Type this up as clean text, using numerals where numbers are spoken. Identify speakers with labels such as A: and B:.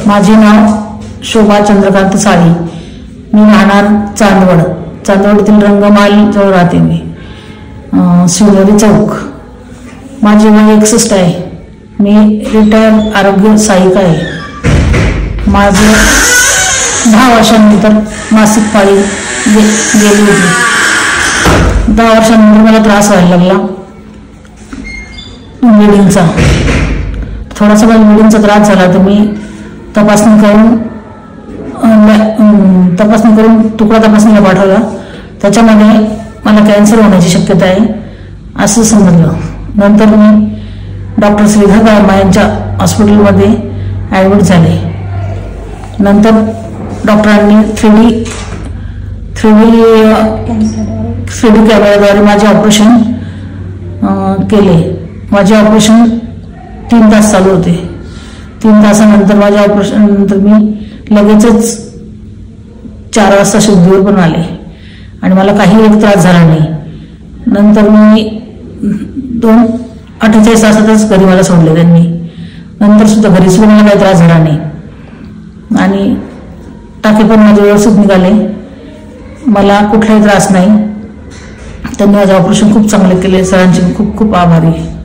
A: माझे नाव शोभा चंद्रकांत साळी. मी राहणार चांदवडतील रंगमाल जवळ राहते. मी शिवनेरी चौक. माझे वय 61 आहे. मी रिटायर आरोग्य सहाय्यिका आहे. माझे 10 वर्षांनंतर मासिक पाळी गेली होती. 10 वर्षांनंतर मला त्रास व्हायला लागला ब्लिडिंगचा. थोडासा मला ब्लिडिंगचा त्रास झाला तर मी तपासणी करून तुकडा तपासणीला पाठवला. त्याच्यामध्ये मला कॅन्सर होण्याची शक्यता आहे असं समजलं. नंतर मी डॉक्टर श्रीधर गायमा यांच्या हॉस्पिटलमध्ये ॲडमिट झाले. नंतर डॉक्टरांनी 3D कॅमेऱ्याद्वारे माझे ऑपरेशन केले. माझे ऑपरेशन 3 तास चालू होते. 3 तासानंतर माझ्या ऑपरेशन नंतर मी लगेचच 4 वाजता शुद्धीवर पण आले आणि मला काही एक त्रास झाला नाही. नंतर मी 48 तासातच घरी मला सोडले त्यांनी. नंतर सुद्धा घरी सुद्धा मला काही त्रास झाला नाही आणि टाके पण माझे व्यवस्थित निघाले. मला कुठलाही त्रास नाही. त्यांनी माझे ऑपरेशन खूप चांगले केले. सरांचे खूप खूप आभारी आहे.